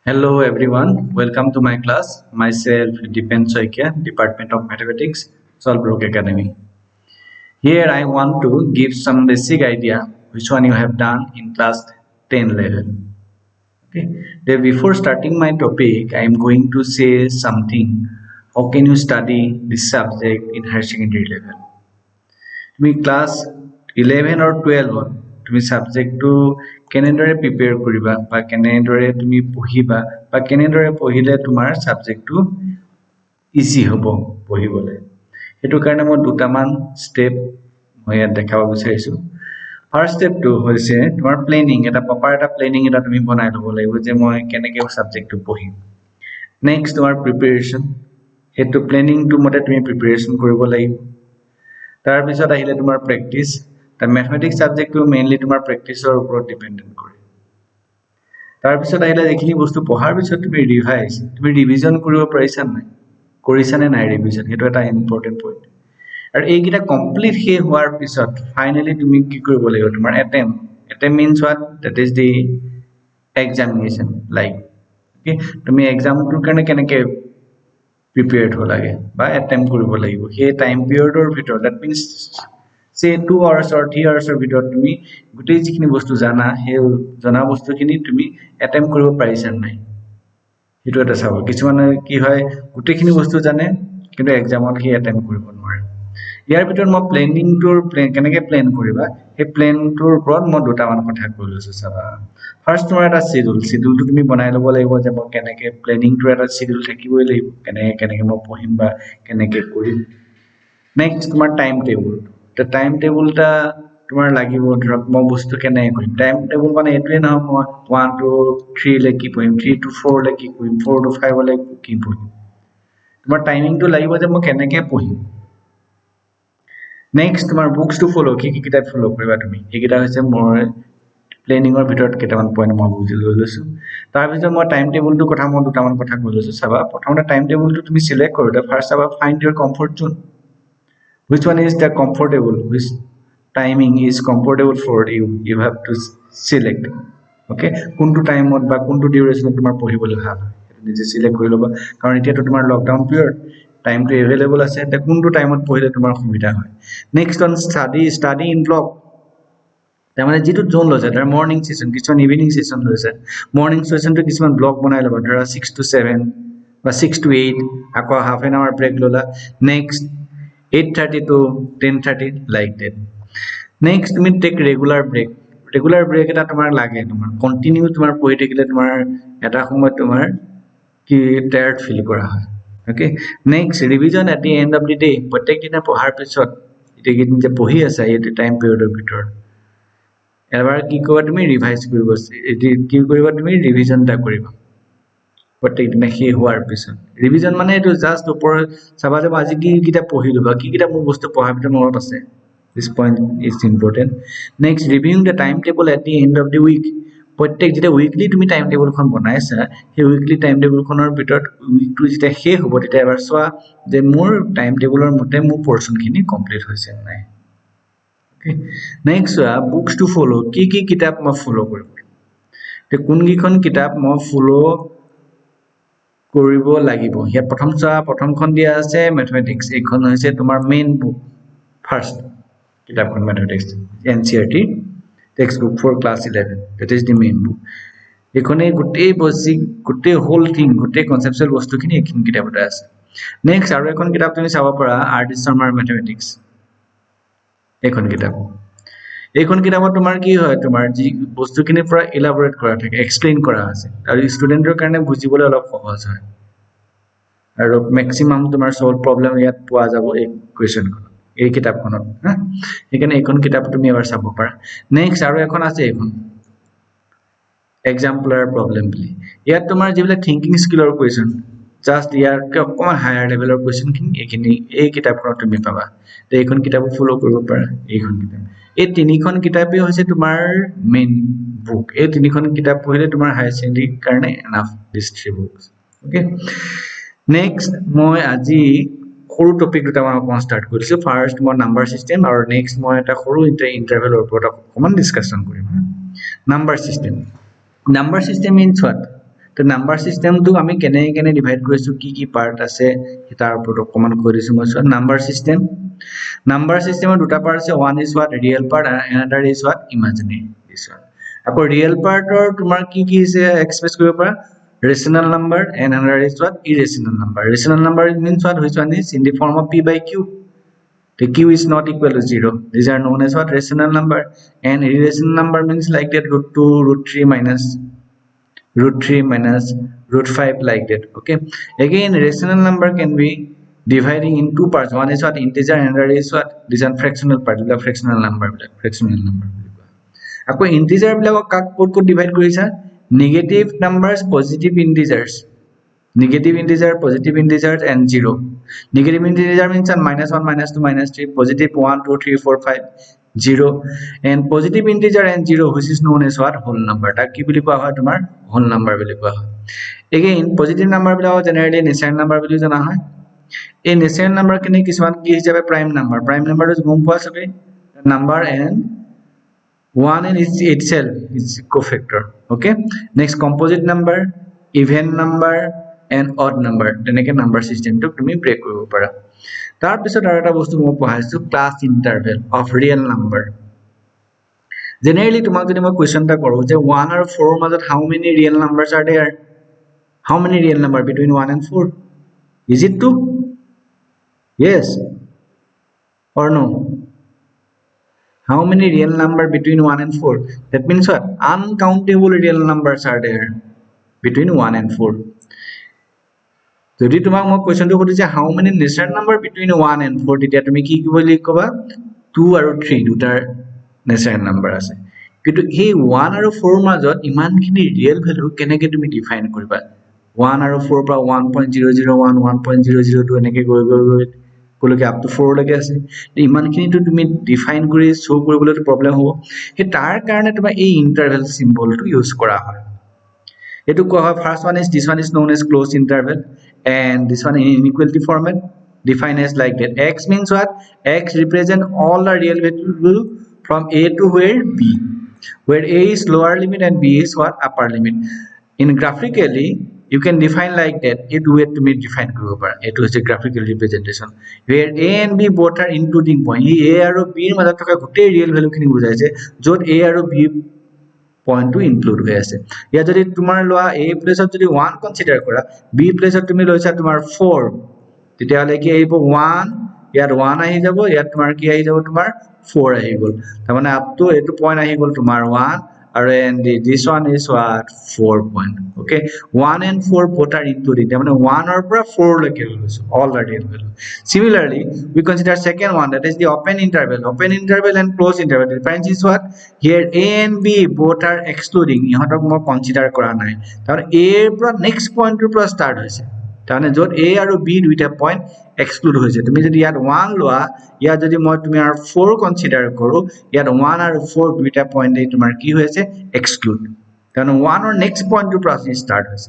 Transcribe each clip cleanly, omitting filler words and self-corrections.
Hello everyone, welcome to my class. Myself Dipen Soikia, Department of Mathematics, Solbrook Academy. Here I want to give some basic idea which one you have done in class 10 level. Okay. Then before starting my topic, I am going to say something. How can you study this subject in higher secondary level? তুমি class 11 or 12 তুমি সাবজেক্টটো কেনেদৰে prepare কৰিবা বা কেনেদৰে তুমি পঢ়িবা বা কেনেদৰে পঢ়িলে তোমাৰ সাবজেক্টটো ইজি হ'ব পঢ়িবলৈ সেইটো কাৰণে মই দুটামান ষ্টেপ মই ইয়াত দেখাব বিচাৰিছো ফাৰ্ষ্ট ষ্টেপটো হৈছে তোমাৰ প্লেনিং এটা প্ৰপাৰ এটা প্লেনিং এটা তুমি বনাই ল'ব লাগিব যে মই কেনেকৈ সাবজেক্টটো পঢ়িম নেক্সট তোমাৰ প্ৰিপেয়াৰেশ্যন সেইটো প্লেনিংটো মতে তুমি প্ৰিপেয়াৰেশ্যন কৰিব লাগিব তাৰ পিছত আহিলে তোমাৰ প্ৰেক্টিস তাৰ ম্যাথমেটিক্স সাবজেক্টটো মেইনলি তোমাৰ প্ৰেক্টিসৰ ওপৰত ডিপেন্ডেন্ট কৰে তাৰ পিছত আহিলে যিখিনি বস্তু পঢ়াৰ পিছত তুমি ৰিভিজন কৰিব কৰিছানে নাই ৰিভিজন সেইটো এটা ইম্পৰ্টেন্ট পইণ্ট আৰু এইকিটা কমপ্লিট হোৱাৰ পিছত ফাইনালি তুমি কি কৰিব লাগিব তোমাৰ attempt means what that is the examination like okay তুমি এক্সামটোৰ কাৰণে কেনেকৈ prepared ho lage ba attempt koribo lagibo he time period or bhitor that means say 2 hours or 3 hours or bhitor tumi gutei jikhini bostu jana he jana bostu khini tumi attempt koribo parisa nai hetu eta sabo kichuman ki hoy gutei khini bostu jane kintu exam ot he attempt koribo nware ইয়াৰ ভিতৰত মই planning tour কেনেকৈ plan কৰিবা এই plan tour ওপৰত মই দুটামান কথা কৈ লৈছো চাবা ফাৰ্ষ্ট তোমাৰ এটা শিডিউলটো তুমি বনাই ল'ব লাগিব যে মই কেনেকৈ প্লেনিং টুৰ এটা শিডিউল থাকিবই লাগিব কেনেকৈ মই পঢ়িম বা কেনেকৈ কৰিম নেক্সট তোমাৰ টাইম টেবুলটা তোমাৰ লাগিব ধৰক মই বস্তু কেনেকৈ কৰিম টাইম টেবুল মানে এইটোৱে নহয় মই 1 to 3 লে কি পঢ়িম 3 to 4 লে কি কৰিম 4 to 5 লে কি পঢ়িম তোমাৰ টাইমিংটো লাগিব যে মই কেনেকৈ পঢ়িম নেক্সট তোমাৰ বুকস টু ফলো কি কিতাপ ফলো কৰিবা তুমি এইকিটা হৈছে মই প্লেনিংৰ ভিতৰত কেইটামান পইণ্ট মই বুজি লৈছো তাৰ পিছত মই টাইম টেবুলটো কথা মই দুটামান কথা কৈ লৈছো চাবা প্ৰথমতে টাইম টেবুলটো তুমি সিলেক্ট কৰোতে ফাৰ্ষ্ট চাবা find your comfort Jon which one is the comfortable which timing is comfortable for you have to select okay কোনটো টাইমত বা কোনটো ডিউৰেশ্যনত তোমাৰ পঢ়িবলৈ ভাল এটা নিজে সিলেক্ট কৰি লবা কাৰণ এতিয়াটো তোমাৰ lockdown period time to available আছে তে কোনটো টাইমত পঢ়িলে তোমাৰ সুবিধা হয় next on study in block তাৰমানে যেটো জোন লৈছে তাৰ মৰ্নিং সেশন কিছুমান ইভিনিং সেশন লৈছে মৰ্নিং সেশনটো কিছুমান ব্লক বনাই লবা ধৰা 6 to 7 বা 6 to 8 আকৌ হাফ এন আৱাৰ ব্ৰেক ললা next 8:30 to 10:30 like that next তুমি টেক ৰেগুলাৰ ব্ৰেক এটা তোমাৰ লাগে তোমাৰ কন্টিনিউ তোমাৰ পঢ়ি থাকিলে তোমাৰ এটা সময় তোমাৰ কি টায়াৰ্ড ফিল কৰা হয় okay next revision at the end of the day প্ৰত্যেক দিনা পঢ়াৰ পিছত এটা কি যে পঢ়ি আছে এই টাইম পিৰিয়ডৰ ভিতৰত এবাৰ কি কৰিবা তুমি ৰিভাইজ কৰিব এটি কি কৰিবা তুমি ৰিভিজনটা কৰিবা প্ৰত্যেক দিনা কি হোৱাৰ পিছত ৰিভিজন মানে এটো জাস্ট ওপৰ চাবা যে আজি কি কিটা পঢ়িলো বা কি কিটা মোৰ বস্তু পঢ়াৰ ভিতৰত মনত আছে this point is important next reviewing the timetable at the end of the week প্ৰত্যেক যেটা উইকলি তুমি টাইম টেবুলখন বনাইছা সেই উইকলি টাইম টেবুলখনৰ ভিতৰত উইকটো যেটা হে হ'ব তেটা এবাৰ চোৱা যে মোৰ টাইম টেবুলৰ মতে মোৰ পৰ্চনখিনি কমপ্লিট হৈছে নাই okay next books to follow কি কিতাপ মই ফলো কৰিব তে কোনগিখন কিতাপ মই ফলো কৰিব লাগিব ইয়া প্ৰথমখন দিয়া আছে ম্যাথমেটিক্স এইখন হৈছে তোমাৰ মেইন বুক ফাৰ্স্ট কিতাপখন mathematics NCERT textbook for class 11 that is the main book এখনে গোটেই বেসিক গোটেই হোল থিং গোটেই কনসেপচুয়াল বস্তুখিনি এখন কিতাপতে আছে নেক্সট আৰু এখন কিতাপ তুমি চাব পাৰা আৰ.ডি. শৰ্মাৰ ম্যাথমেটিক্স এখন কিতাপত তোমাৰ কি হয় তোমাৰ যি বস্তুখিনি পুৰা ইলাবৰেট কৰা থাকে এক্সপ্লেইন কৰা আছে আৰু ষ্টুডেন্টৰ কাৰণে বুজিবলৈ অলপ সহজ হয় আৰু ম্যাক্সিমাম তোমাৰ সলভ প্ৰবলেম ইয়াত পোৱা যাব এই কোৱেশ্চনখন এই কিতাপখনত এখানে এখন কিতাপ তুমি এবাৰ চাব পাৰা নেক্সট আৰু এখন আছে এখন এক্সাম্পলাৰ প্ৰবলেম বুলি ইয়াত তোমাৰ যিবিলা থিংকিং স্কিলৰ কোৱেশ্চন জাস্ট ইয়াৰ অকমান হায়াৰ লেভেলৰ কোৱেশ্চনখিনি এখিনি এই কিতাপখনত তুমি পাবা তে এইখন কিতাপ ফলো কৰিব পাৰা এইখন কিতাপ এই তিনিখন কিতাপই হৈছে তোমাৰ মেইন বুক এই তিনিখন কিতাপ পঢ়িলে তোমাৰ হায়াৰ সেকেন্ডাৰী কাৰণে enough this three books okay next মই আজি সৰু টপিক দুটা মই স্টাৰ্ট কৰিছো ফাৰ্স্ট মই নাম্বাৰ সিস্টেম আৰু নেক্সট মই এটা সৰু ইন্টাৰভেলৰ ওপৰত অকমান ডিসকাশন কৰিম নাম্বাৰ সিস্টেম means what তো নাম্বাৰ সিস্টেমটো আমি কেনে ডিভাইড কৰিছো কি পাৰ্ট আছে তাৰ ওপৰত অকমান কৈ দিছো মই নাম্বাৰ সিস্টেমৰ দুটা পাৰ্ট আছে one is what real part and another is what imaginary this one আকৌ real partor তোমাৰ কি আছে এক্সপ্ৰেছ কৰিব পাৰা rational number and another is what irrational number rational number means what which one is in the form of p by q the q is not equal to 0 these are known as what rational number and irrational number means like that √2 √3 minus √3 minus √5 like that okay again rational number can be dividing in two parts one is what integer and another is what this is fractional part the fractional number আকৌ integer বিলাকক কাক ক'ত divide কৰিছা negative numbers positive integers and 0 negative integer means -1 -2 -3 positive 1 2 3 4 5 0 and positive integer and 0 which is known as what whole number tak ki boli koa hoy tumar whole number boli koa hoy again positive number bilao generally natural number boli jana hoy এই natural number kene kisman ki hisabe prime number to gom poa sabe number and 1 and itself is cofactor okay next composite number even number and odd number teneke number system to tumi break koribo para tar pisot aru eta bostu mo pohaisu class interval of real number generally tumak jodi moi question ta koru je 1 and 4 majot how many real numbers are there how many real number between 1 and 4 is it 2 yes or no how many real number between 1 and 4 that means what uncountable real numbers are there between 1 and 4 যদি তোমাক মই কোৱেশ্চনটো কৰিছে how many natural number between 1 and 4 তেতিয়া তুমি কি কি বুলি কবা 2 আৰু 3 দুটাৰ natural number আছে কিন্তু এই 1 আৰু 4 মাজত ইমানখিনি ৰিয়েল ভ্যালু কেনেকৈ তুমি ডিফাইন কৰিবা 1 আৰু 4 পৰা 1.001 1.002 এনেকৈ গৈ কলকে আপ টু 4 লাগে আছে ইমানখিনি তো তুমি ডিফাইন কৰি শো কৰিবলৈ প্ৰবলেম হ'ব হে তাৰ কাৰণে তোমাৰ এই ইন্টাৰভেল সিম্বলটো ইউজ কৰা হয় etu ko hoy first one is this one is known as closed interval and this one in inequality format defined as like that x means what x represent all the real value from a to where b where a is lower limit and b is what upper limit in graphically you can define like that it way to be defined koribo para etu is a graphical representation where a and b both are including point a aru b er majot thoka gote real value khini bujaise jot a aru b point to include hoye ase ya jodi tumar loa a place of jodi 1 consider kora b place of tumi loisa tumar 4 titia hole ki aibo 1 yar 1 ahi jabo yar tumar ki ahi jabo tumar 4 ahi gol tar mane up to etu point ahi gol tumar 1 and this one is what 4 point okay 1 and 4 both are included tar mane 1 or pura 4 leke all the real value similarly we consider second one that is the open interval and closed interval the difference is what here a and b both are excluding ihotok mo consider kora nai tar a pura next point to pura start hoise tarmane jot a aru b duita point exclude hoise tumi jodi yat 1 loa ya jodi moi tumi ar 4 consider koru yat 1 aru 4 duita point ei tumar ki hoise exclude tarmane 1 or next point to process start hoise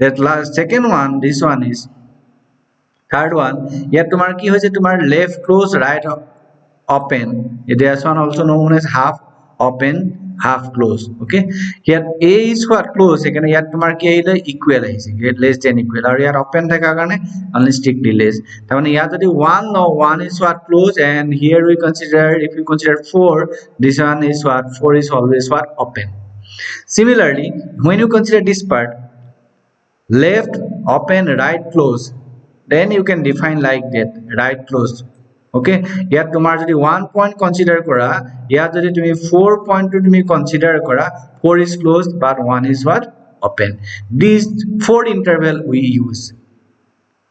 that last second one this one is third one yat tumar ki hoise tumar left close right open this one also known as half open half close okay here a is what close ekane yat tumar ki aile equal ahise get less than equal aru yar open thaka karone only strictly less tar mane ya jodi 1 no 1 is what close and here we consider if you consider 4 this one is what 4 is always what open similarly when you consider this part left open right close then you can define like that right close okay here tomar jodi 1 point consider kora here jodi tumi 4 point to tumi consider kora 4 is closed but 1 is what open these four interval we use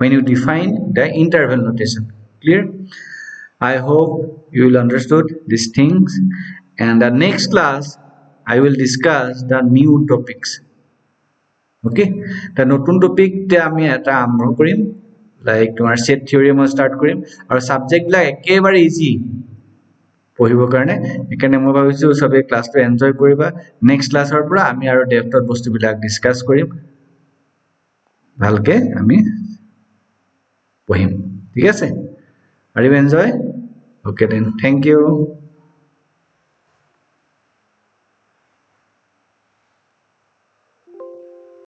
when you define the interval notation clear I hope you will understood these things and the next class I will discuss the new topics okay the notun topic te ami eta amro korim like tomar set theory mo start korim aru subject la ekebare easy পঢ়িব কাৰণে এখানে মই ভাবিছো সবে ক্লাসটো enjoy কৰিবা next ক্লাসৰ পৰা আমি আৰু ডেপথত বস্তুবিলাক ডিসকাস কৰিম ভালকে আমি পঢ়িম ঠিক আছে আৰু enjoy okay then thank you